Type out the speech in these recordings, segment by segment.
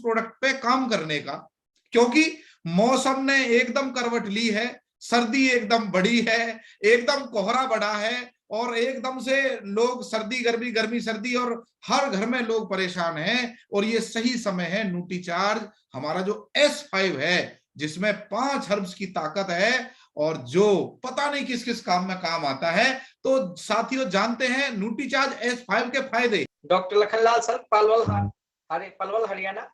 Product पे काम करने का, क्योंकि मौसम ने एकदम करवट ली है, सर्दी एकदम बढ़ी है, एकदम कोहरा बढ़ा है, और एकदम से लोग सर्दी गर्मी गर्मी सर्दी, और हर घर में लोग परेशान हैं। और ये सही समय है न्यूट्रीचार्ज हमारा जो S5 है, जिसमें 5 हर्ब्स की ताकत है और जो पता नहीं किस किस काम में काम आता है। तो साथियों, जानते हैं न्यूट्रीचार्ज S5 के फायदे। Doctor Lakhanlal sir, Palwal Haryana.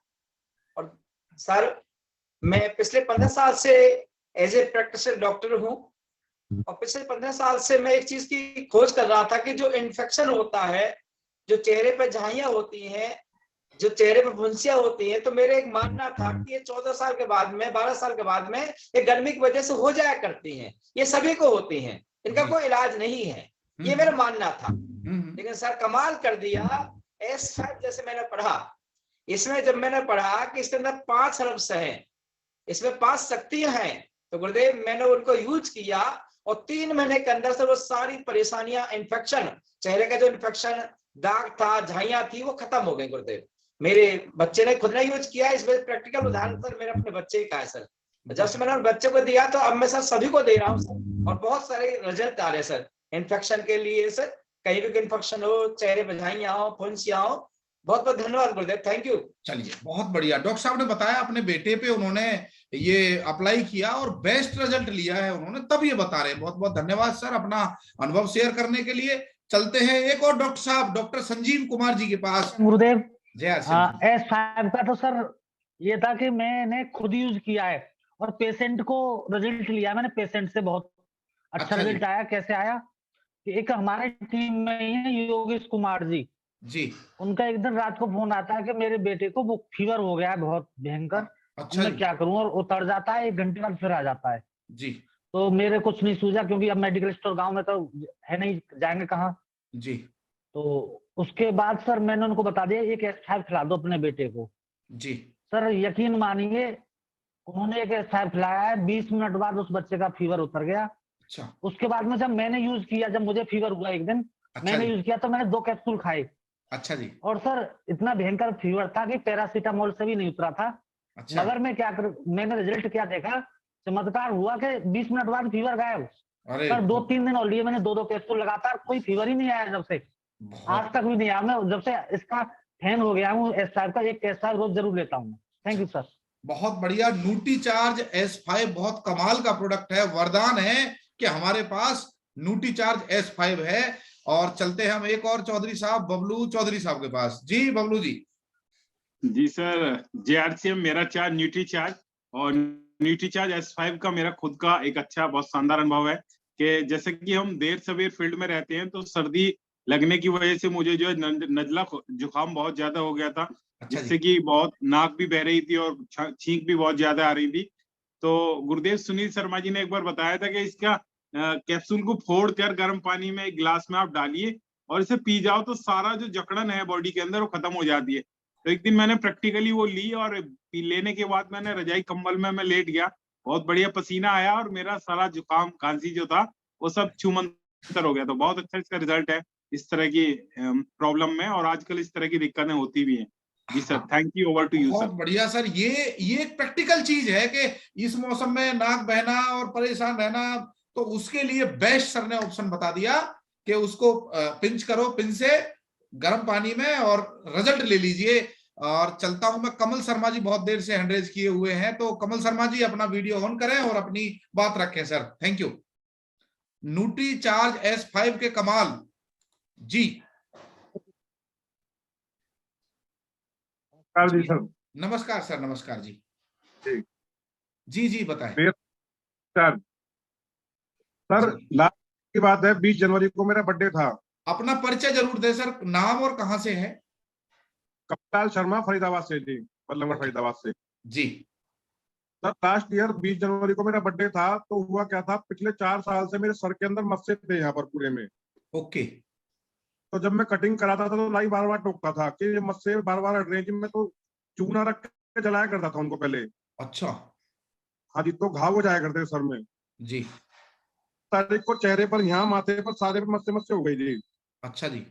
और सर मैं पिछले 15 साल से एज ए प्रैक्टिशनर डॉक्टर हूं, और पिछले 15 साल से मैं एक चीज की खोज कर रहा था कि जो इन्फेक्शन होता है, जो चेहरे पे झाइयां होती हैं, जो चेहरे पे फुंसियां होती हैं, तो मेरे एक मानना था कि ये 14 साल के बाद में, 12 साल के बाद में ये गर्मी की वजह से हो जाया करती हैं, ये सभी को होती हैं, इनका कोई इलाज नहीं है, ये मेरा मानना था। लेकिन सर कमाल कर दिया, S5 जैसे मैंने पढ़ा, इसमें जब मैंने पढ़ा कि इसके अंदर 5 हर्ब्स हैं, इसमें 5 शक्तियां हैं, तो गुरुदेव मैंने उनको यूज किया, और 3 महीने के अंदर से वो सारी परेशानियां, इन्फेक्शन, चेहरे का जो इन्फेक्शन, दाग था, झाइयां थी, वो खत्म हो गई गुरुदेव। मेरे बच्चे ने खुद ने यूज किया, इसमें प्रैक्टिकल उदाहरण सर मेरे अपने बच्चे का है सर। जब से मैंने बच्चे को दिया तो अब मैं सर सभी को दे रहा हूँ सर, और बहुत सारे रिजल्ट आ रहे हैं सर इन्फेक्शन के लिए सर, कहीं भी इन्फेक्शन हो, चेहरे पे झाइयां हो, फुंसियां हो। बहुत बहुत धन्यवाद गुरुदेव, थैंक यू। चलिए, बहुत बढ़िया। डॉक्टर साहब ने बताया अपने बेटे पे उन्होंने ये अप्लाई किया और बेस्ट रिजल्ट लिया है उन्होंने, तब ये बता रहे हैं। बहुत बहुत धन्यवाद सर अपना अनुभव शेयर करने के लिए। चलते हैं एक और डॉक्टर साहब, डॉक्टर संजीव कुमार जी के पास। गुरुदेव। जय S5 का तो सर ये था कि मैंने खुद यूज किया है और पेशेंट को रिजल्ट लिया मैंने, पेशेंट से बहुत अच्छा रिजल्ट आया। कैसे आया कि एक हमारे टीम में ही है योगेश कुमार जी, उनका एक दिन रात को फोन आता है कि मेरे बेटे को वो फीवर हो गया है बहुत भयंकर, मैं क्या करूं, और उतर जाता है, 1 घंटे बाद फिर आ जाता है जी। तो मेरे कुछ नहीं सूझा, क्योंकि अब मेडिकल स्टोर गांव में तो है नहीं, जाएंगे कहाँ जी। तो उसके बाद सर मैंने उनको बता दिया एक S5 खिला दो अपने बेटे को जी। सर यकीन मानिए, उन्होंने एक S5 खिलाया है, 20 मिनट बाद उस बच्चे का फीवर उतर गया। अच्छा। उसके बाद में जब मैंने यूज किया, जब मुझे फीवर हुआ एक दिन, मैंने यूज किया तो मैंने 2 कैप्सूल खाए। अच्छा जी। और सर इतना भयंकर फीवर था कि पैरासीटामोल से भी नहीं उतरा था। अच्छा। मगर मैं मैंने रिजल्ट क्या देखा, चमत्कार हुआ कि 20 मिनट बाद फीवर गायब। सर 2-3 दिन ऑलरेडी मैंने 2-2 कैप्सूल लगातार, कोई फीवर ही नहीं आया जब से, आज तक भी नहीं आया। मैं जब से इसका फैन हो गया हूँ S5 का, एक S5 रोज जरूर लेता हूँ। Thank you sir. बहुत बढ़िया। न्यूट्रीचार्ज S5 बहुत कमाल का प्रोडक्ट है, वरदान है कि हमारे पास न्यूट्रीचार्ज S5 है। और चलते हैं हम एक और चौधरी साहब, बबलू चौधरी साहब के पास। जी बबलू जी। जी सर, JRCM मेरा चार्ज न्यूट्रीचार्ज, और न्यूट्रीचार्ज S5 का मेरा खुद का एक अच्छा बहुत शानदार अनुभव है कि जैसे कि हम देर सवेर फील्ड में रहते हैं, तो सर्दी लगने की वजह से मुझे जो है नजला जुकाम बहुत ज्यादा हो गया था, जिससे कि बहुत नाक भी बह रही थी और छींक भी बहुत ज्यादा आ रही थी। तो गुरुदेव सुनील शर्मा जी ने एक बार बताया था कि इसका कैप्सूल को फोड़ कर गर्म पानी में एक गिलास में आप डालिए और इसे पी जाओ, तो सारा जो जकड़न है बॉडी के अंदर वो खत्म हो जाती है। तो एक दिन मैंने प्रैक्टिकली वो ली, और लेने के बाद मैंने रजाई कंबल में मैं लेट गया, बहुत बढ़िया पसीना आया, और मेरा सारा जुकाम खांसी जो था वो सब छूमंतर हो गया। तो बहुत अच्छा इसका रिजल्ट है इस तरह की प्रॉब्लम में, और आजकल इस तरह की दिक्कतें होती भी हैं। जी sir, thank you, over to you sir. बहुत बढ़िया सर। ये एक प्रैक्टिकल चीज है कि इस मौसम में नाक बहना और परेशान रहना, तो उसके लिए बेस्ट सर ने ऑप्शन बता दिया कि उसको पिंच करो, पिन से गर्म पानी में, और रिजल्ट ले लीजिए। और चलता हूं मैं, कमल शर्मा जी बहुत देर से हैंड रेज किए हुए हैं, तो कमल शर्मा जी अपना वीडियो ऑन करें और अपनी बात रखें sir. Thank you. Nutricharge S5 के कमाल। जी जी सर। नमस्कार सर। नमस्कार जी। जी जी बताएं सर। सर लास्ट की बात है, 20 जनवरी को मेरा बर्थडे था। अपना परिचय जरूर दे सर, नाम और कहां से है? कपिल शर्मा, फरीदाबाद से जी, बल्लभगढ़ फरीदाबाद से जी। सर लास्ट ईयर 20 जनवरी को मेरा बर्थडे था, तो हुआ क्या था, पिछले 4 साल से मेरे सर के अंदर मस्से थे यहाँ पर पूरे में। ओके। तो जब मैं कटिंग कराता था तो लाई बार बार टोकता था कि ये मस्से बार बार हट रहे हैं, मैं तो चूना रख के जलाया करता था उनको पहले। अच्छा। हाँ जी, तो घाव हो जाया करते सर में जी। तारीख को, चेहरे पर, यहाँ माथे पर, सारे पर मस्से मस्से हो गई जी। अच्छा जी।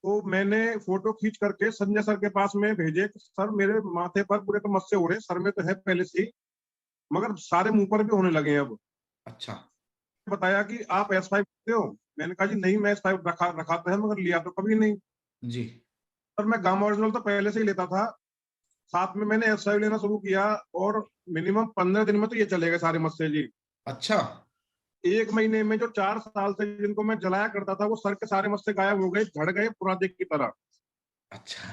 तो मैंने फोटो खींच करके संजय सर के पास में भेजे कि सर मेरे माथे पर पूरे तो मस्से हो रहे, सर में तो है पहले से ही, मगर सारे मुंह पर भी होने लगे हैं अब। अच्छा। बताया कि आप S5 हो? मैंने कहा जी नहीं, मैं S5 रखा तो है मगर लिया तो कभी नहीं। जी। सर मैं गामा ओरिजिनल तो पहले से ही लेता था, साथ में मैंने S5 लेना शुरू किया और मिनिमम 15 दिन में तो ये चले गए सारे मस्से जी। अच्छा। 1 महीने में जो 4 साल से जिनको मैं जलाया करता था वो सर के सारे मस्से गायब हो गए, झड़ गए पुराने की तरह। अच्छा।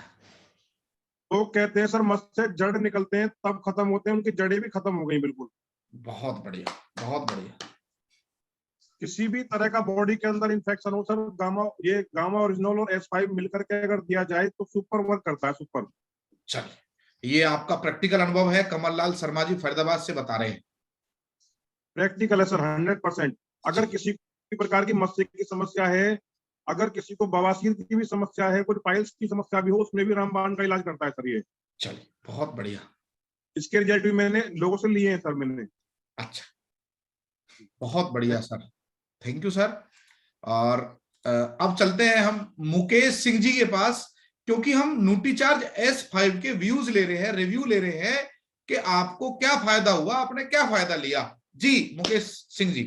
तो कहते हैं सर मस्से जड़ निकलते हैं तब खत्म होते हैं, उनकी जड़ें भी खत्म हो गई बिल्कुल। बहुत बढ़िया, बहुत बढ़िया। किसी भी तरह का बॉडी के अंदर इंफेक्शन हो सर, गामा ओरिजिनल और S5 मिलकर के अगर दिया जाए तो सुपर वर्क करता है, सुपर। चलिए, ये आपका प्रैक्टिकल अनुभव है, कमल लाल शर्मा जी फरीदाबाद से बता रहे हैं। प्रैक्टिकल है सर 100%। अगर किसी प्रकार की मस्से की समस्या है, अगर किसी को बवासीर की भी समस्या है, कुछ पाइल्स की समस्या भी हो, उसमें भी रामबाण का इलाज करता है सर ये। चलिए, बहुत बढ़िया। इसके रिजल्ट भी मैंने लोगों से लिए हैं सर मैंने। अच्छा, बहुत बढ़िया सर, थैंक यू सर। और अब चलते हैं हम मुकेश सिंह जी के पास, क्योंकि हम न्यूट्रीचार्ज S5 के व्यूज ले रहे हैं, रिव्यू ले रहे हैं कि आपको क्या फायदा हुआ, आपने क्या फायदा लिया। जी मुकेश सिंह जी।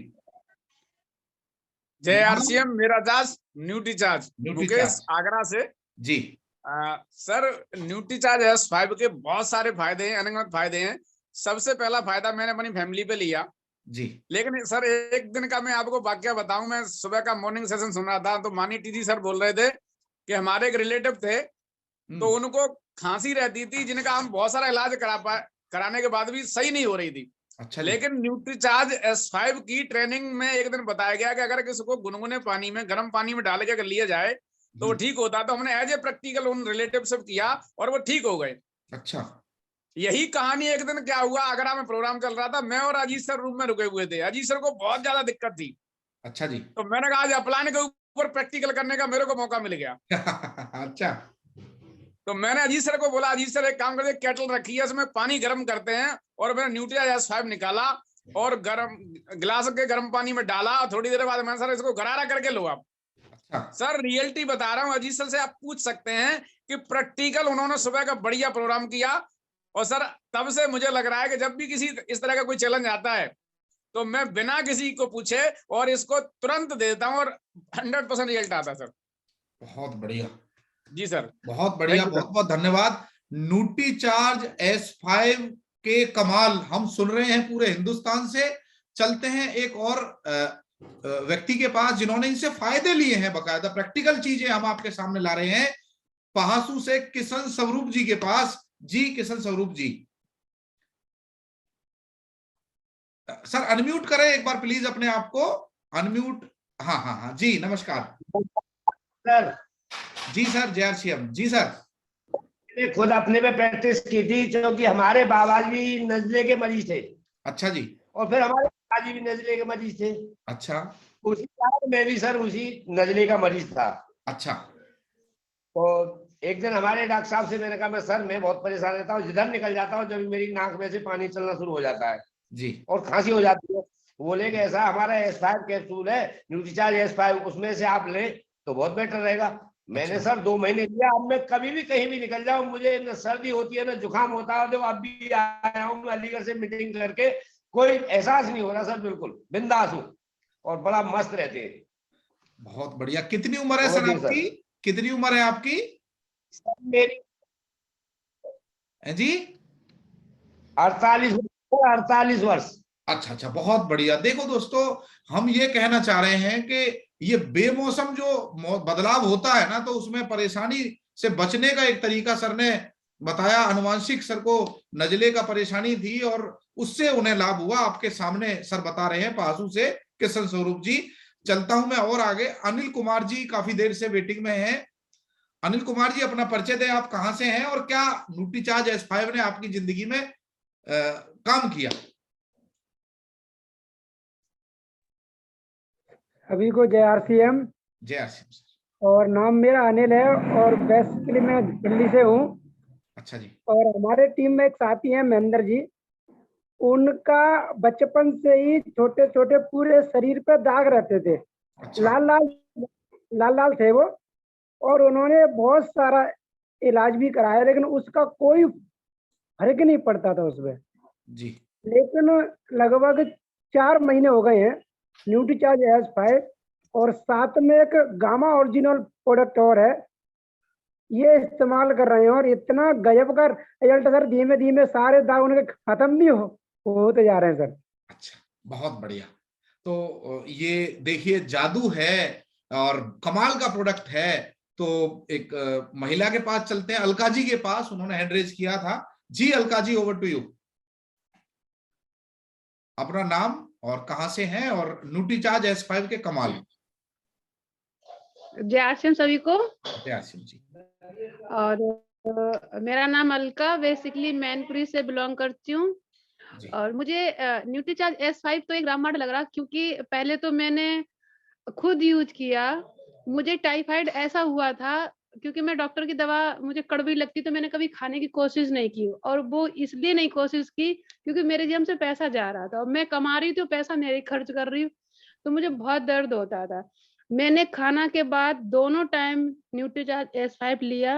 जय RCM, मेरा चार्ज न्यूट्रीचार्ज, मुकेश आगरा से। जी सर न्यूट्रीचार्ज S5 के बहुत सारे फायदे हैं, अनगिनत फायदे हैं। सबसे पहला फायदा मैंने अपनी फैमिली पे लिया जी। लेकिन सर एक दिन का मैं आपको वाक्य बताऊं, मैं सुबह का मॉर्निंग सेशन सुन रहा था तो मानी टीजी सर बोल रहे थे कि हमारे एक रिलेटिव थे तो उनको खांसी रहती थी, जिनका हम बहुत सारा इलाज कराने के बाद भी सही नहीं हो रही थी। अच्छा। लेकिन न्यूट्रीचार्ज S5 की ट्रेनिंग में एक दिन बताया गया कि अगर किसी को गुनगुने पानी में, गर्म पानी में डाल के अगर लिया जाए तो वो ठीक होता। तो हमने एज ए प्रैक्टिकल उन रिलेटिव से किया और वो ठीक हो गए। अच्छा। यही कहानी एक दिन क्या हुआ, आगरा में प्रोग्राम चल रहा था, मैं और अजीत सर रूम में रुके हुए थे। अजीत सर को बहुत ज्यादा दिक्कत थी। अच्छा जी। तो मैंने कहा आज अपलाइन के ऊपर प्रैक्टिकल करने का मेरे को मौका मिल गया। अच्छा। तो मैंने अजीत सर को बोला, अजीत सर एक काम करते, केटल रखी है, उसमें पानी गर्म करते हैं, और मैंने न्यूट्रीचार्ज S5 निकाला और गर्म गिलास के गर्म पानी में डाला। थोड़ी देर बाद मैंने सर इसको गरारा करके लो आप। अच्छा। सर रियलिटी बता रहा हूँ, अजीत सर से आप पूछ सकते हैं कि प्रैक्टिकल उन्होंने सुबह का बढ़िया प्रोग्राम किया। और सर तब से मुझे लग रहा है कि जब भी किसी इस तरह का कोई चैलेंज आता है तो मैं बिना किसी को पूछे और इसको तुरंत देता हूँ और 100% रिजल्ट आता है सर। बहुत बढ़िया जी सर, बहुत बढ़िया, बहुत बहुत धन्यवाद। न्यूट्रीचार्ज S5 के कमाल हम सुन रहे हैं पूरे हिंदुस्तान से। चलते हैं एक और व्यक्ति के पास जिन्होंने इनसे फायदे लिए हैं, बकायदा प्रैक्टिकल चीजें हम आपके सामने ला रहे हैं। पहासू से किशन स्वरूप जी के पास। जी किशन स्वरूप जी, सर अनम्यूट करें एक बार प्लीज अपने आप को, अनम्यूट। हाँ हाँ हाँ जी, नमस्कार सर। जी सर, जय RCM। जी सर। खुद अपने पे प्रैक्टिस की थी क्योंकि हमारे बाबा जी नजले के मरीज थे। अच्छा जी। और फिर हमारे पिताजी भी नजले के मरीज थे। अच्छा। उसी कारण मैं भी सर उसी नजले का मरीज था। अच्छा। तो एक दिन हमारे डॉक्टर साहब से मैंने कहा, मैं सर मैं बहुत परेशान रहता हूँ, जिधर निकल जाता हूँ जब मेरी नाक में से पानी चलना शुरू हो जाता है जी और खांसी हो जाती है। बोले कि ऐसा हमारा S5 कैप्सूल है, न्यूट्रीचार्ज S5, उसमें से आप लें तो बहुत बेटर रहेगा। मैंने सर 2 महीने लिया। अब मैं कभी भी कहीं भी निकल जाऊं, मुझे न सर्दी होती है न जुकाम होता है। देखो अब भी आया हूँ मैं अलीगढ़ से मीटिंग करके, कोई एहसास नहीं हो रहा सर, बिल्कुल बिंदास हूँ और बड़ा मस्त रहते हैं। बहुत बढ़िया। कितनी उम्र है सर आपकी? कितनी उम्र है आपकी? सर मेरी जी 48 वर्ष। अच्छा अच्छा, बहुत बढ़िया। देखो दोस्तों, हम ये कहना चाह रहे हैं कि ये बेमौसम जो बदलाव होता है ना, तो उसमें परेशानी से बचने का एक तरीका सर ने बताया। अनुवांशिक सर को नजले का परेशानी थी और उससे उन्हें लाभ हुआ। आपके सामने सर बता रहे हैं पहासू से किशन स्वरूप जी। चलता हूं मैं और आगे। अनिल कुमार जी काफी देर से वेटिंग में हैं। अनिल कुमार जी अपना परिचय दें, आप कहां से हैं और क्या न्यूट्रीचार्ज S5 ने आपकी जिंदगी में काम किया? सभी को जय RCM। जय RCM। और नाम मेरा अनिल है और बेसिकली मैं दिल्ली से हूँ। अच्छा जी। और हमारे टीम में एक साथी हैं महेंद्र जी, उनका बचपन से ही छोटे छोटे पूरे शरीर पे दाग रहते थे। अच्छा। लाल लाल थे वो। और उन्होंने बहुत सारा इलाज भी कराया, लेकिन उसका कोई फर्क नहीं पड़ता था उसमें जी। लेकिन लगभग 4 महीने हो गए हैं न्यूट्रीचार्ज S5 और साथ में एक गामा ओरिजिनल प्रोडक्ट और है, ये इस्तेमाल कर रहे हैं और इतना गजब का रिजल्ट सर, धीमे धीमे सारे दाग उनके खत्म भी होते जा रहे हैं सर। अच्छा, बहुत बढ़िया। तो ये देखिए जादू है और कमाल का प्रोडक्ट है। तो एक महिला के पास चलते हैं, अलका जी के पास, उन्होंने हैंड रेज किया था। जी Alka ji, over to you. अपना नाम और कहां से हैं और न्यूट्रीचार्ज S5 के कमाल। जय आसिम सभी को। जय आसिम जी। और मेरा नाम अलका, बेसिकली मैनपुरी से बिलोंग करती हूँ। और मुझे न्यूट्रीचार्ज S5 तो एक रामबाण लग रहा, क्योंकि पहले तो मैंने खुद यूज किया। मुझे टाइफाइड ऐसा हुआ था, क्योंकि मैं डॉक्टर की दवा मुझे कड़वी लगती तो मैंने कभी खाने की कोशिश नहीं की, और वो इसलिए नहीं कोशिश की क्योंकि मेरे जेब से पैसा जा रहा था और मैं कमा रही थी, पैसा मेरे खर्च कर रही हूँ, तो मुझे बहुत दर्द होता था। मैंने खाना के बाद दोनों टाइम न्यूट्रीचार्ज S5 लिया,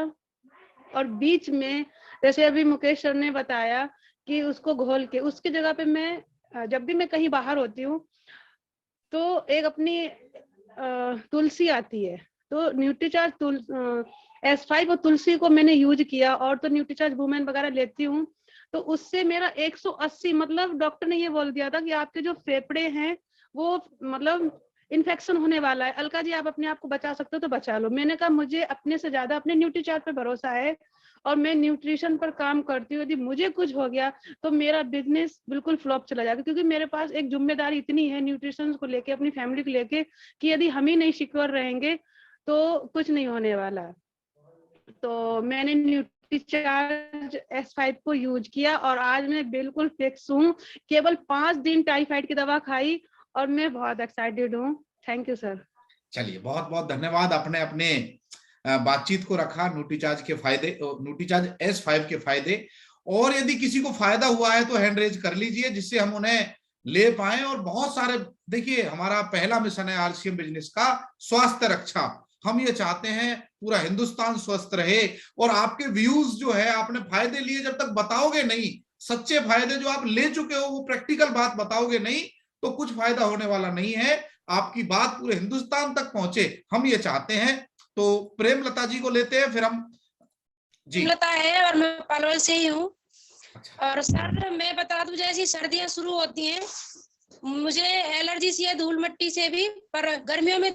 और बीच में जैसे अभी मुकेश सर ने बताया कि उसको घोल के उसकी जगह पे मैं जब भी मैं कहीं बाहर होती हूँ तो एक अपनी तुलसी आती है, तो न्यूट्रीचार्ज S5 और तुलसी को मैंने यूज किया, और तो न्यूट्रीचार्ज वुमेन वगैरह लेती हूँ, तो उससे मेरा 180, मतलब डॉक्टर ने ये बोल दिया था कि आपके जो फेफड़े हैं वो मतलब इन्फेक्शन होने वाला है, अलका जी आप अपने आप को बचा सकते हो तो बचा लो। मैंने कहा मुझे अपने से ज्यादा अपने न्यूट्रीचार्ज पे भरोसा है और मैं न्यूट्रिशन पर काम करती हूँ, यदि मुझे कुछ हो गया तो मेरा बिजनेस बिल्कुल फ्लॉप चला जाएगा, क्योंकि मेरे पास एक जिम्मेदारी इतनी है न्यूट्रिशन को लेके, अपनी फैमिली को लेके, कि यदि हम ही नहीं सिक्योर रहेंगे तो कुछ नहीं होने वाला। तो मैंने न्यूट्रीचार्ज S5 को यूज किया और आज मैं बिल्कुल फिक्स हूँ। केवल 5 दिन टाइफाइड की दवा खाई और मैं बहुत एक्साइटेड हूँ। Thank you sir. चलिए, बहुत बहुत धन्यवाद। अपने अपने बातचीत को रखा न्यूट्रीचार्ज के फायदे, न्यूट्रीचार्ज S5 के फायदे, और यदि किसी को फायदा हुआ है तो हैंड रेज कर लीजिए जिससे हम उन्हें ले पाए। और बहुत सारे, देखिए हमारा पहला मिशन है RCM बिजनेस का स्वास्थ्य रक्षा। हम ये चाहते हैं पूरा हिंदुस्तान स्वस्थ रहे, और आपके व्यूज जो है, आपने फायदे लिए, जब तक बताओगे नहीं, सच्चे फायदे जो आप ले चुके हो वो प्रैक्टिकल बात बताओगे नहीं, तो कुछ फायदा होने वाला नहीं है। आपकी बात पूरे हिंदुस्तान तक पहुंचे, हम ये चाहते हैं। तो प्रेमलता जी को लेते हैं, फिर हम जी। प्रेमलता है और मैं पलवल से ही हूँ। अच्छा। और सर मैं बता दूं, जैसी सर्दियां शुरू होती हैं मुझे एलर्जी सी है धूल मिट्टी से भी, पर गर्मियों में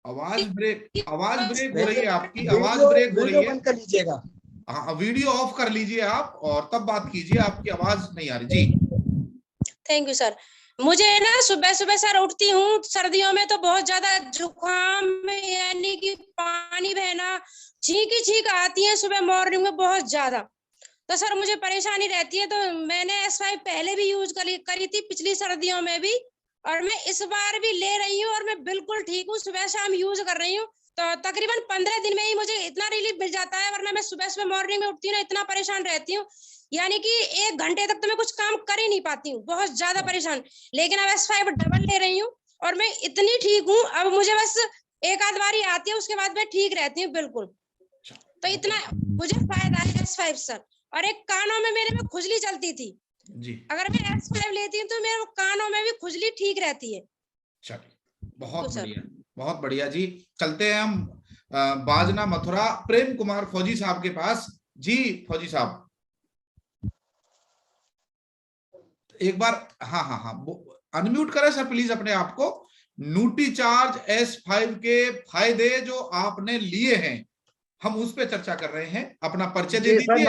आवाज ब्रेक हो रही है आपकी, आवाज ब्रेक हो रही है। बंद कर लीजिएगा। हाँ, वीडियो ऑफ कर लीजिए आप और तब बात कीजिए, आपकी आवाज नहीं आ रही जी। Thank you sir. मुझे ना सुबह सुबह सर उठती हूँ सर्दियों में तो बहुत ज्यादा जुकाम, यानी कि पानी बहना, छींक ही छींक आती है सुबह मॉर्निंग में बहुत ज्यादा। तो सर मुझे परेशानी रहती है, तो मैंने S5 पहले भी यूज करी थी पिछली सर्दियों में भी, और मैं इस बार भी ले रही हूँ और मैं बिल्कुल ठीक हूँ। सुबह शाम यूज कर रही हूँ, तो तकरीबन 15 दिन में ही मुझे इतना रिलीफ मिल जाता है, वरना मैं सुबह सुबह मॉर्निंग में उठती हूँ ना, इतना परेशान रहती हूँ, यानी कि 1 घंटे तक तो मैं कुछ काम कर ही नहीं पाती हूँ, बहुत ज्यादा परेशान। लेकिन अब S5 डबल ले रही हूँ और मैं इतनी ठीक हूँ, अब मुझे बस एक आध बारी आती है, उसके बाद मैं ठीक रहती हूँ बिल्कुल। तो इतना मुझे फायदा है S5 सर। और एक कानों में मेरे में खुजली चलती थी जी, अगर मैं S5 लेती हूँ तो मेरे कानों में भी खुजली ठीक रहती है। चलिए, बहुत बढ़िया, बहुत बढ़िया जी। चलते हैं हम बाजना मथुरा प्रेम कुमार फौजी साहब के पास। जी फौजी साहब, एक बार हाँ हाँ हाँ अनम्यूट करें सर प्लीज अपने आप को। न्यूट्रीचार्ज S5 के फायदे जो आपने लिए हैं, हम उस पर चर्चा कर रहे हैं। अपना परिचय दे दीजिए।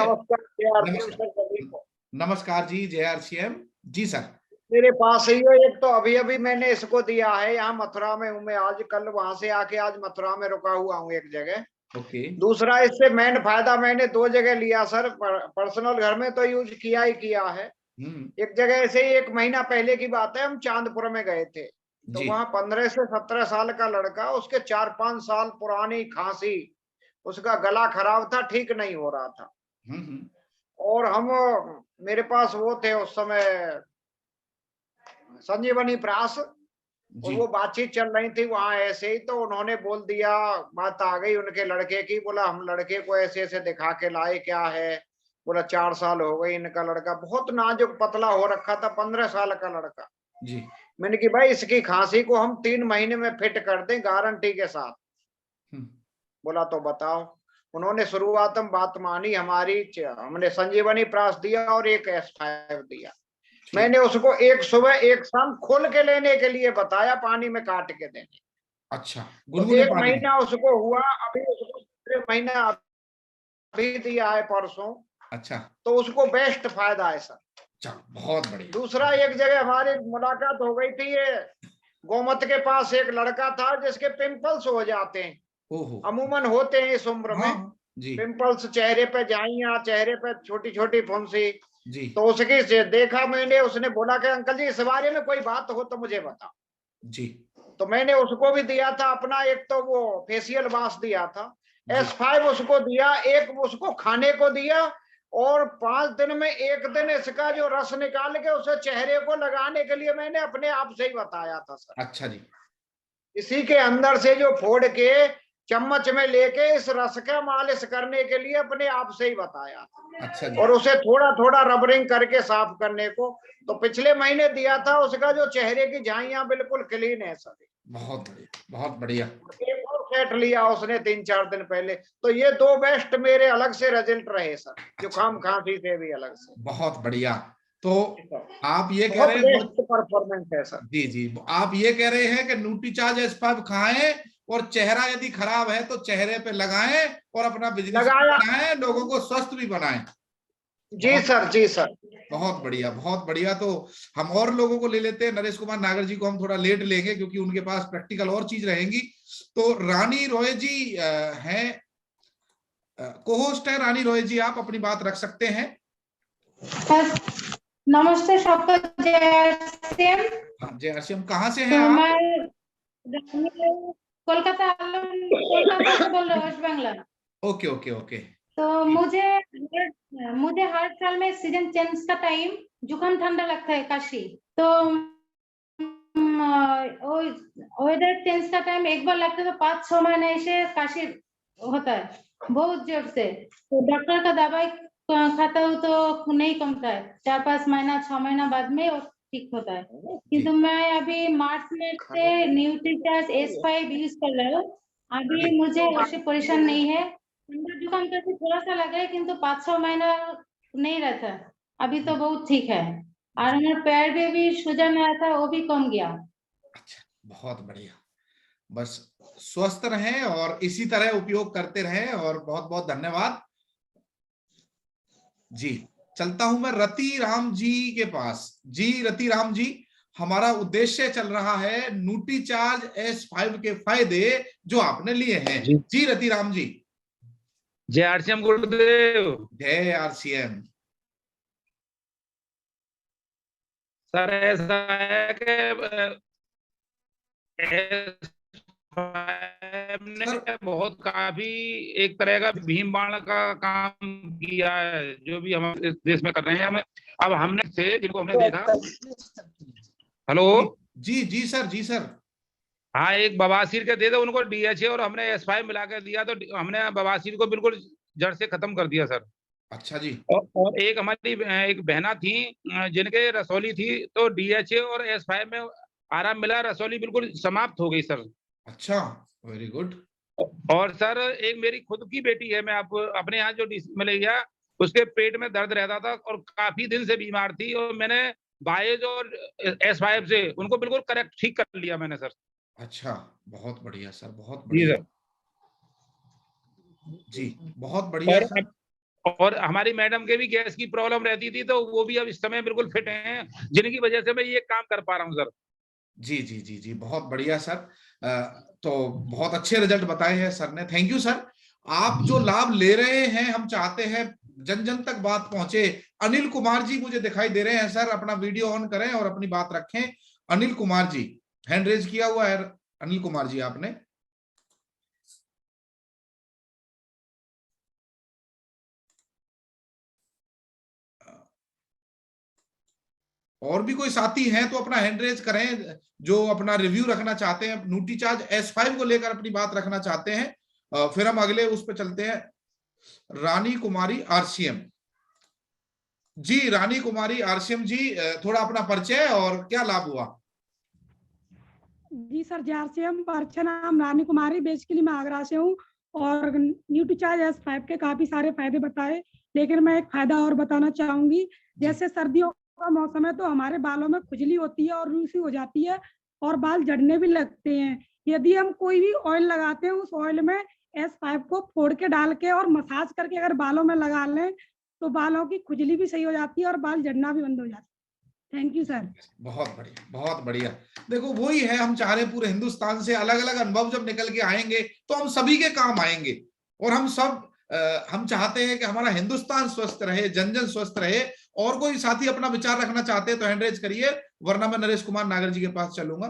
नमस्कार जी, JRCM जी सर। मेरे पास ही है एक, तो अभी अभी मैंने इसको दिया है, यहाँ मथुरा में हूँ मैं, आज कल वहां से आके आज मथुरा में रुका हुआ हूँ एक जगह। ओके। दूसरा इससे मेन फायदा मैंने 2 जगह लिया सर, पर्सनल घर में तो यूज किया ही किया है। एक जगह ऐसे ही 1 महीना पहले की बात है, हम चांदपुर में गए थे, तो वहाँ 15 से 17 साल का लड़का, उसके 4-5 साल पुरानी खांसी, उसका गला खराब था, ठीक नहीं हो रहा था। और हम, मेरे पास वो थे उस समय संजीवनी प्रास, और वो बातचीत चल रही थी वहां ऐसे ही, तो उन्होंने बोल दिया, बात आ गई उनके लड़के की, बोला हम लड़के को ऐसे ऐसे दिखा के लाए, क्या है, बोला 4 साल हो गए इनका लड़का, बहुत नाजुक पतला हो रखा था, 15 साल का लड़का जी। मैंने कि भाई इसकी खांसी को हम 3 महीने में फिट कर दें गारंटी के साथ। बोला तो बताओ। उन्होंने शुरुआत में बात मानी हमारी, हमने संजीवनी प्रास दिया और एक S5 दिया। मैंने उसको एक सुबह एक शाम खोल के लेने के लिए बताया, पानी में काट के देने। अच्छा, तो 1 महीना उसको हुआ, अभी उसको महीना अभी दिया है परसों। अच्छा, तो उसको बेस्ट फायदा है सर। बहुत बढ़िया। दूसरा, एक जगह हमारी मुलाकात हो गई थी, ये गोमत के पास एक लड़का था जिसके पिंपल्स हो जाते हैं, अमूमन होते हैं इस उम्र में पिंपल्स, चेहरे पे झाइयां, चेहरे पे छोटी छोटी फुंसी जी। तो उसकी से देखा मैंने, उसने बोला कि अंकल जी इस बारे में कोई बात हो तो मुझे बताओ जी। तो मैंने उसको भी दिया था अपना, एक तो वो फेशियल वाश दिया था, S5 उसको दिया, एक उसको खाने को दिया, और 5 दिन में 1 दिन इसका जो रस निकाल के उसे चेहरे को लगाने के लिए मैंने अपने आप से ही बताया था सर। अच्छा जी। इसी के अंदर से जो फोड़ के चम्मच में लेके इस रस का मालिश करने के लिए अपने आप से ही बताया। अच्छा जी। और उसे थोड़ा थोड़ा रबरिंग करके साफ करने को। तो पिछले महीने दिया था, उसका जो चेहरे की झाइयां बिल्कुल क्लीन है सर। बहुत बढ़िया, बहुत बढ़िया। एक और सेट लिया उसने 3-4 दिन पहले। तो ये 2 बेस्ट मेरे अलग से रिजल्ट रहे सर, जुकाम खांसी से भी अलग से। बहुत बढ़िया। तो आप ये कह रहे हैं परफॉर्मेंस है सर। जी जी, आप ये कह रहे हैं कि न्यूट्रीचार्ज S5 खाएं, और चेहरा यदि खराब है तो चेहरे पे लगाएं, और अपना बिजनेस बनाएं, लोगों को स्वस्थ भी बनाएं। जी सर, जी सर। बहुत बढ़िया, बहुत बढ़िया। तो हम और लोगों को ले लेते हैं। नरेश कुमार नागर जी को हम थोड़ा लेट लेंगे क्योंकि उनके पास प्रैक्टिकल और चीज रहेंगी। तो रानी रॉय जी हैं, को-होस्ट है। रानी रॉय जी, आप अपनी बात रख सकते हैं। नमस्ते सबको। जय आरसीएम कहाँ से हैं आप? मैं कोलकाता से बोल रहा हूँ, West Bengal. Okay okay okay. तो मुझे हर साल में सीजन चेंज का टाइम जुकाम ठंडा लगता है, काशी। तो वेदर चेंज का टाइम एक बार लगता है तो 5-6 महीने से काशी होता है बहुत जोर से। तो डॉक्टर का दवाई खाता हूँ तो नहीं कमता है, 4-5 महीना 6 महीना बाद में और ठीक होता है। किंतु मैं अभी मार्च में से न्यूट्रीचार्ज S5 यूज कर रहा हूँ। अभी मुझे उससे परेशान नहीं है। जुकाम का थोड़ा सा लगा है किंतु 5-6 महीना नहीं रहता, अभी तो बहुत ठीक है। और मेरे पैर में भी सूजन आया था, वो भी कम गया। अच्छा, बहुत बढ़िया। बस स्वस्थ रहें और इसी तरह उपयोग करते रहें, और बहुत बहुत धन्यवाद जी। चलता हूं मैं रति राम जी के पास। जी रति राम जी, हमारा उद्देश्य चल रहा है न्यूट्रीचार्ज S5 के फायदे जो आपने लिए हैं। जी रति राम जी। जय आरसीएम गुरुदेव। जय आरसीएम। सर ऐसा है कि ने बहुत काफी एक तरह का भीम बाण का काम किया है, जो भी हम इस देश में कर रहे हैं। हमें अब हमने से जिनको हमने देखा। हेलो जी जी सर, जी सर। हाँ, एक बवासीर के दे दो उनको DHA, और हमने S5 मिला कर दिया तो हमने बवासीर को बिल्कुल जड़ से खत्म कर दिया सर। अच्छा जी। और एक हमारी एक बहना थी जिनके रसौली थी, तो DHA और S5 में आराम मिला, रसौली बिल्कुल समाप्त हो गई सर। अच्छा, वेरी गुड। और सर एक मेरी खुद की बेटी है, मैं आपको अपने यहाँ जो मिलेगा, उसके पेट में दर्द रहता था और काफी दिन से बीमार थी, और मैंने बायोज और S5 से उनको बिल्कुल करेक्ट ठीक कर लिया मैंने सर। अच्छा, बहुत बढ़िया सर, बहुत बढ़िया जी, बहुत बढ़िया सर। और हमारी मैडम के भी गैस की प्रॉब्लम रहती थी, तो वो भी अब इस समय बिल्कुल फिट हैं, जिनकी वजह से मैं ये काम कर पा रहा हूँ सर। जी जी जी जी, बहुत बढ़िया सर। तो बहुत अच्छे रिजल्ट बताए हैं सर ने, थैंक यू सर। आप जो लाभ ले रहे हैं, हम चाहते हैं जन जन तक बात पहुंचे। अनिल कुमार जी मुझे दिखाई दे रहे हैं सर, अपना वीडियो ऑन करें और अपनी बात रखें। अनिल कुमार जी, हैंड रेज किया हुआ है अनिल कुमार जी आपने। और भी कोई साथी हैं तो अपना हैंड रेज करें, जो अपना रिव्यू रखना चाहते हैं, न्यूट्रीचार्ज S5 को लेकर अपनी बात रखना चाहते हैं। फिर हम अगले उस पर चलते हैं। रानी कुमारी RCM जी, रानी कुमारी RCM जी, थोड़ा अपना परिचय और क्या लाभ हुआ। जी सर, JRCM परिचय, नाम रानी कुमारी, बेसिकली मैं आगरा से हूँ और न्यूट्रीचार्ज S5 के काफी सारे फायदे बताए, लेकिन मैं एक फायदा और बताना चाहूंगी। जैसे सर्दियों का मौसम है तो हमारे बालों में खुजली होती है और रूसी हो जाती है और बाल झड़ने भी लगते हैं। यदि हम कोई भी ऑयल लगाते हैं, उस ऑयल में S5 को फोड़ के डाल के और मसाज करके अगर बालों में लगा लें तो बालों की खुजली भी सही हो जाती है और बाल झड़ना भी बंद हो जाता है। Thank you sir. बहुत बढ़िया, बहुत बढ़िया। देखो वही है, हम चाह रहे पूरे हिंदुस्तान से अलग अलग अनुभव जब निकल के आएंगे तो हम सभी के काम आएंगे, और हम चाहते हैं कि हमारा हिंदुस्तान स्वस्थ रहे, जन जन स्वस्थ रहे। और कोई साथी अपना विचार रखना चाहते हैं तो हैंड रेज करिए, वरना मैं नरेश कुमार नागर जी के पास चलूंगा।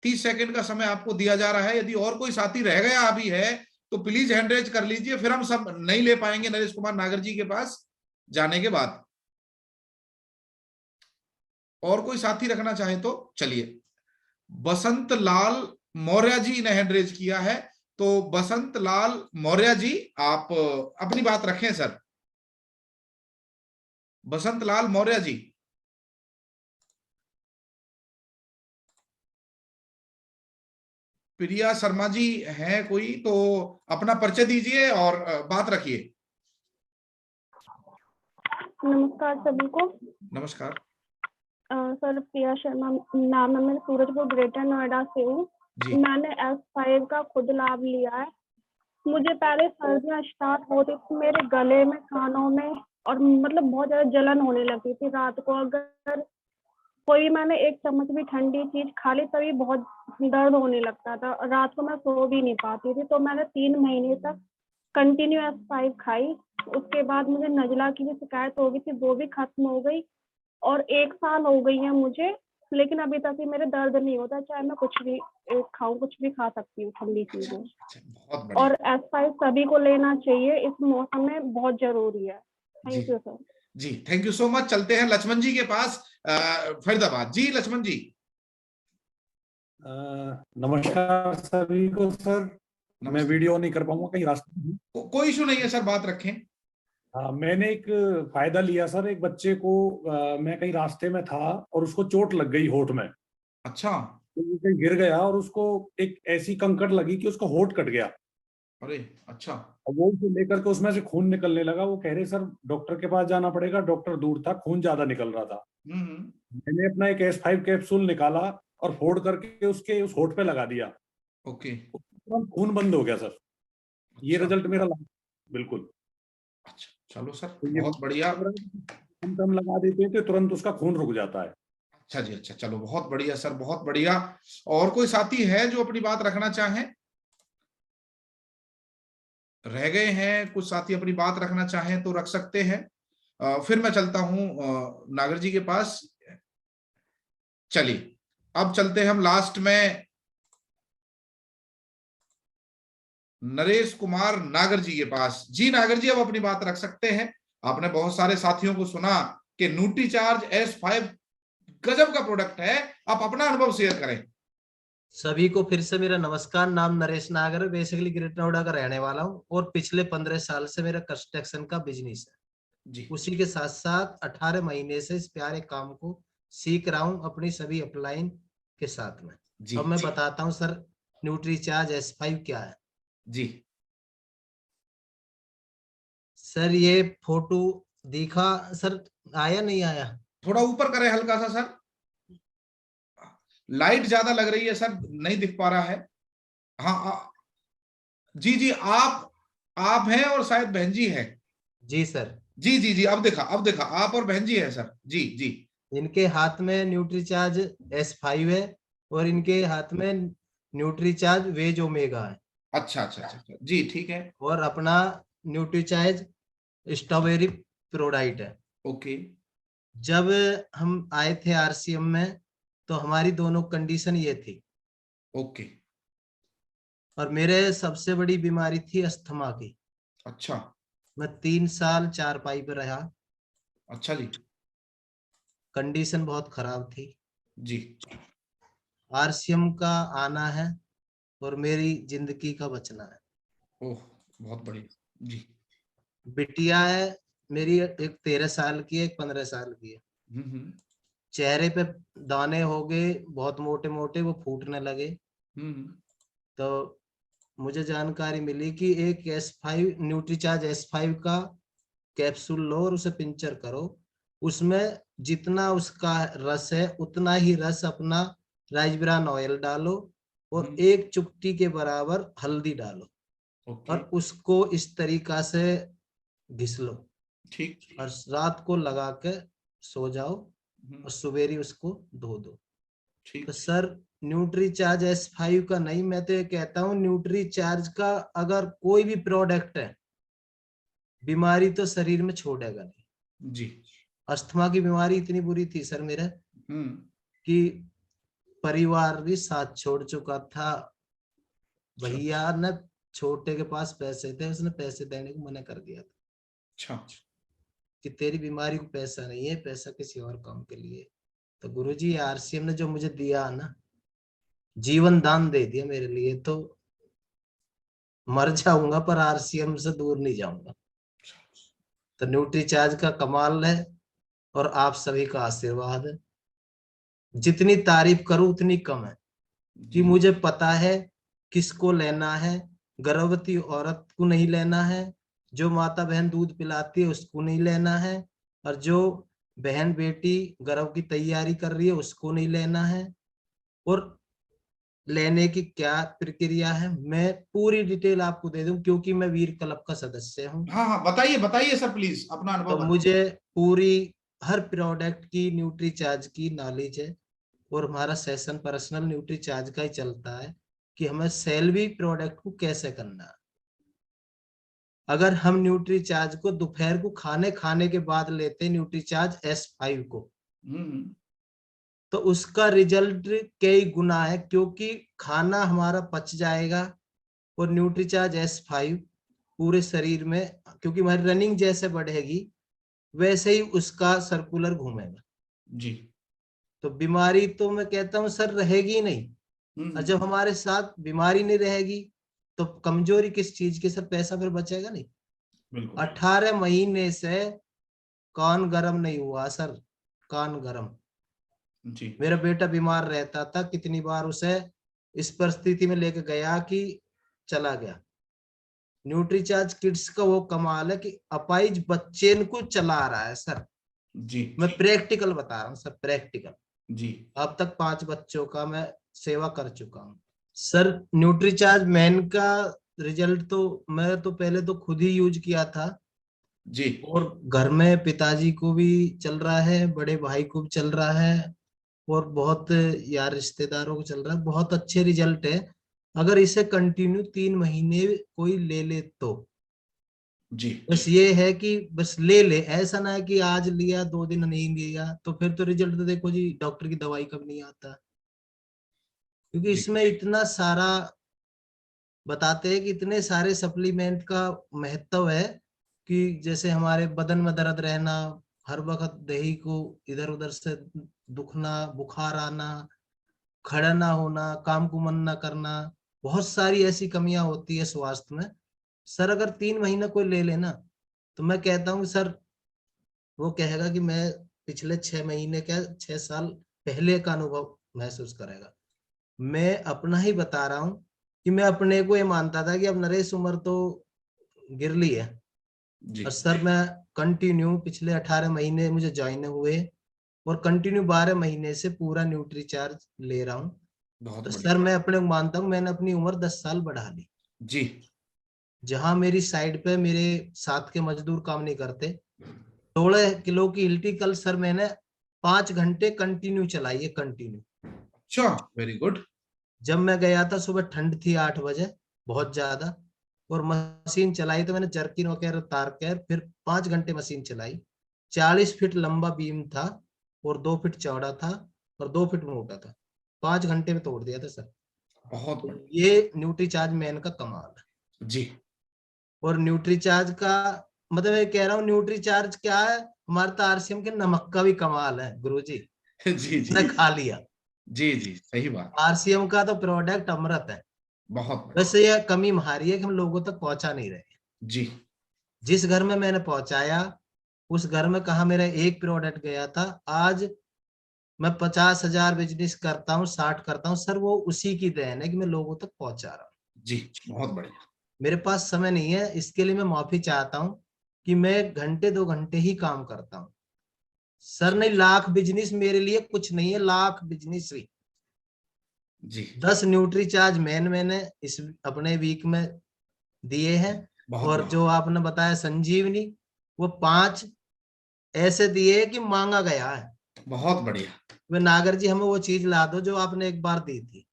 30 सेकंड का समय आपको दिया जा रहा है। यदि और कोई साथी रह गया अभी है तो प्लीज हैंड रेज कर लीजिए, फिर हम सब नहीं ले पाएंगे नरेश कुमार नागर जी के पास जाने के बाद। और कोई साथी रखना चाहे तो चलिए। बसंत लाल मौर्य जी ने हैंड रेज किया है, तो बसंत लाल मौर्य जी आप अपनी बात रखें सर। बसंत लाल मौर्य जी। प्रिया शर्मा जी हैं कोई, तो अपना परिचय दीजिए और बात रखिए। नमस्कार सभी को। नमस्कार सर, प्रिया शर्मा नाम है, मैं सूरजपुर ग्रेटर नोएडा से हूँ। मैंने S5 का खुद लाभ लिया है। मुझे पहले सर्दियाँ स्टार्ट होती थी, मेरे गले में, कानों में, और मतलब बहुत ज्यादा जलन होने लगती थी। रात को अगर कोई मैंने एक चम्मच भी ठंडी चीज खा ली तभी बहुत दर्द होने लगता था, रात को मैं सो भी नहीं पाती थी। तो मैंने 3 महीने तक कंटिन्यू S5 खाई। उसके बाद मुझे नजला की भी शिकायत हो गई थी, वो भी खत्म हो गई, और 1 साल हो गई है मुझे, लेकिन अभी तक ही मेरे दर्द नहीं होता। चाहे मैं कुछ भी खाऊं, कुछ भी खा सकती हूँ ठंडी चीजें। और S5 सभी को लेना चाहिए, इस मौसम में बहुत जरूरी है। Thank you sir. जी, थैंक यू सो मच। चलते हैं लक्ष्मण जी के पास, फरीदाबाद। जी लक्ष्मण जी। नमस्कार सभी को सर। मैं वीडियो नहीं कर पाऊंगा, कहीं रास्ते में। कोई इशू नहीं है सर, बात रखें। मैंने एक फायदा लिया सर। एक बच्चे को मैं कहीं रास्ते में था और उसको चोट लग गई होठ में। अच्छा। तो वो कहीं गिर गया और उसको एक ऐसी कंकड़ लगी कि उसका होठ कट गया। अरे अच्छा। वो उसे लेकर के उसमें से खून निकलने लगा। वो कह रहे सर डॉक्टर के पास जाना पड़ेगा। डॉक्टर दूर था, खून ज्यादा निकल रहा था। मैंने अपना एक S5 कैप्सूल निकाला और फोड़ करके उसके उस होठ पे लगा दिया। ओके। खून बंद हो गया सर। ये रिजल्ट मेरा बिल्कुल। अच्छा, चलो सर, बहुत बढ़िया। हम लगा देते हैं तो तुरंत उसका खून रुक जाता है। अच्छा जी, अच्छा, चलो बहुत बढ़िया सर, बहुत बढ़िया। और कोई साथी है जो अपनी बात रखना चाहें? रह गए हैं कुछ साथी, अपनी बात रखना चाहें तो रख सकते हैं। फिर मैं चलता हूं नागर जी के पास। चलिए अब चलते हैं हम लास्ट में नरेश कुमार नागर जी के पास। जी नागर जी, अब अपनी बात रख सकते हैं। आपने बहुत सारे साथियों को सुना कि न्यूट्रीचार्ज S5 गजब का प्रोडक्ट है, आप अपना अनुभव शेयर करें। सभी को फिर से मेरा नमस्कार। नाम नरेश नागर, बेसिकली ग्रेटर नोएडा का रहने वाला हूँ और पिछले 15 साल से मेरा कंस्ट्रक्शन का बिजनेस है जी। उसी के साथ साथ 18 महीने से इस प्यारे काम को सीख रहा हूँ अपनी सभी अपलाइन के साथ में। अब मैं बताता हूँ सर न्यूट्रीचार्ज S5 क्या है। जी सर ये फोटो दिखा सर, आया नहीं आया? थोड़ा ऊपर करें हल्का सा सर, लाइट ज्यादा लग रही है सर, नहीं दिख पा रहा है। हाँ जी जी, आप हैं और शायद बहन जी है। जी सर। जी जी जी, अब देखा आप और बहन जी है सर। जी जी। इनके हाथ में न्यूट्रीचार्ज S5 है और इनके हाथ में न्यूट्रीचार्ज वेज ओमेगा है। अच्छा अच्छा अच्छा जी, ठीक है। और अपना न्यूट्रीचार्ज स्ट्रॉबेरी प्रोडाइट है। ओके। जब हम आए थे RCM में तो हमारी दोनों कंडीशन ये थी। ओके। और मेरे सबसे बड़ी बीमारी थी अस्थमा की। अच्छा। मैं 3 साल चारपाई पे रहा। अच्छा जी। कंडीशन बहुत खराब थी जी। आरसीएम का आना है और मेरी जिंदगी का बचना है। ओह बहुत बढ़िया जी। बिटिया है मेरी, एक 13 साल की है, एक 15 साल की है। चेहरे पे दाने हो गए बहुत मोटे मोटे, वो फूटने लगे। तो मुझे जानकारी मिली कि एक S5 न्यूट्रीचार्ज S5 का कैप्सूल लो और उसे पिंचर करो, उसमें जितना उसका रस है उतना ही रस अपना राइस ब्रान ऑयल डालो और 1 चुटकी के बराबर हल्दी डालो और उसको इस तरीका से घिस लो। ठीक। और रात को लगा के सो जाओ और सवेरे उसको धो दो। तो सर न्यूट्रीचार्ज S5 का नहीं, मैं तो ये कहता हूँ न्यूट्रीचार्ज का अगर कोई भी प्रोडक्ट है, बीमारी तो शरीर में छोड़ेगा नहीं जी। अस्थमा की बीमारी इतनी बुरी थी सर मेरा कि परिवार भी साथ छोड़ चुका था। भैया ने छोटे के पास पैसे थे, उसने पैसे देने को मना कर दिया था। अच्छा। कि तेरी बीमारी को पैसा नहीं है, पैसा किसी और काम के लिए। तो गुरुजी आरसीएम ने जो मुझे दिया ना, जीवन दान दे दिया मेरे लिए, तो मर जाऊंगा पर आरसीएम से दूर नहीं जाऊंगा। तो न्यूट्रीचार्ज का कमाल है और आप सभी का आशीर्वाद है। जितनी तारीफ करूं उतनी कम है कि मुझे पता है किसको लेना है। गर्भवती औरत को नहीं लेना है, जो माता बहन दूध पिलाती है उसको नहीं लेना है, और जो बहन बेटी गर्भ की तैयारी कर रही है उसको नहीं लेना है। और लेने की क्या प्रक्रिया है मैं पूरी डिटेल आपको दे दूं, क्योंकि मैं वीर क्लब का सदस्य हूं। हाँ बताइए बताइए सर प्लीज अपना अनुभव। तो मुझे पूरी हर प्रोडक्ट की न्यूट्रीचार्ज की नॉलेज है और हमारा सेशन पर्सनल न्यूट्रीचार्ज का ही चलता है कि हमें सेल भी प्रोडक्ट को कैसे करना है। अगर हम न्यूट्रीचार्ज को दोपहर को खाने के बाद लेते न्यूट्रीचार्ज S5 को, तो उसका रिजल्ट कई गुना है, क्योंकि खाना हमारा पच जाएगा और न्यूट्रीचार्ज S5 पूरे शरीर में, क्योंकि हमारी रनिंग जैसे बढ़ेगी वैसे ही उसका सर्कुलर घूमेगा जी। तो बीमारी तो मैं कहता हूँ सर रहेगी नहीं। और जब हमारे साथ बीमारी नहीं रहेगी तो कमजोरी किस चीज की सर, पैसा फिर बचेगा नहीं। 18 महीने से कान गरम नहीं हुआ सर, कान गरम जी। मेरा बेटा बीमार रहता था, कितनी बार उसे इस परिस्थिति में लेके गया कि चला गया। न्यूट्रीचार्ज किड्स का वो कमाल है कि अपाइज बच्चे को चला रहा है सर जी। मैं प्रैक्टिकल बता रहा हूँ सर, प्रैक्टिकल जी। अब तक 5 बच्चों का मैं सेवा कर चुका हूँ सर। न्यूट्रीचार्ज मैन का रिजल्ट तो मैं तो पहले तो खुद ही यूज किया था जी, और घर में पिताजी को भी चल रहा है, बड़े भाई को भी चल रहा है और बहुत यार रिश्तेदारों को चल रहा है। बहुत अच्छे रिजल्ट है। अगर इसे कंटिन्यू 3 महीने कोई ले ले तो जी, बस ये है कि बस ले ले, ऐसा ना है कि आज लिया 2 दिन नहीं लिया तो फिर तो रिजल्ट तो देखो जी डॉक्टर की दवाई कब नहीं आता, क्योंकि इसमें इतना सारा बताते हैं कि इतने सारे सप्लीमेंट का महत्व है कि जैसे हमारे बदन में दर्द रहना, हर वक्त दही को इधर उधर से दुखना, बुखार आना, खड़ा ना होना, काम को मन ना करना, बहुत सारी ऐसी कमियां होती है स्वास्थ्य में सर। अगर 3 महीना कोई ले लेना तो मैं कहता हूँ सर वो कहेगा कि मैं पिछले 6 महीने का 6 साल पहले का अनुभव महसूस करेगा। मैं अपना ही बता रहा हूँ कि मैं अपने को ये मानता था कि अब नरेश उम्र तो गिरली है और सर मैं कंटिन्यू पिछले 18 महीने मुझे ज्वाइन हुए और कंटिन्यू 12 महीने से पूरा न्यूट्रीचार्ज ले रहा हूँ। तो सर मैं अपने को मानता हूँ मैंने अपनी उम्र 10 साल बढ़ा ली जी। जहां मेरी साइड पे मेरे साथ के मजदूर काम नहीं करते, 16 किलो की इल्टिकल सर मैंने 5 घंटे कंटिन्यू चलाई है, कंटिन्यू। अच्छा, वेरी गुड। जब मैं गया था सुबह ठंड थी 8 बजे बहुत ज्यादा और मशीन चलाई तो मैंने जर्किन वगैरह उतार कर फिर 5 घंटे मशीन चलाई। 40 फीट लंबा बीम था और 2 फीट चौड़ा था और 2 फीट मोटा था, 5 घंटे में तोड़ दिया था सर। बहुत ये न्यूट्रीचार्ज मैन का कमाल है जी। और न्यूट्रीचार्ज का मतलब मैं कह रहा हूँ न्यूट्रीचार्ज क्या है, हमारे तो आरसीएम के नमक का भी कमाल है गुरुजी। जी जी, ने खा लिया। जी जी, सही बात। आरसीएम का तो प्रोडक्ट अमृत है। बहुत। वैसे यह कमी हमारी है कि हम लोगों तक पहुंचा नहीं रहे। जी। जिस घर में मैंने पहुंचाया उस घर में कहा मेरा एक प्रोडक्ट गया था, आज मैं 50,000 बिजनेस करता हूँ, 60 करता हूँ सर, वो उसी की देन है कि मैं लोगों तक पहुंचा रहा हूँ। जी, बहुत बढ़िया। मेरे पास समय नहीं है, इसके लिए मैं माफी चाहता हूँ कि मैं घंटे 2 घंटे ही काम करता हूँ सर। नहीं, लाख बिजनेस मेरे लिए कुछ नहीं है, लाख बिजनेस भी। जी। 10 न्यूट्री चार्ज मैंने इस अपने वीक में दिए हैं, और जो आपने बताया संजीवनी, वो 5 ऐसे दिए कि मांगा गया है। बहुत बढ़िया। वे नागर जी हमें वो चीज ला दो जो आपने एक बार दी थी।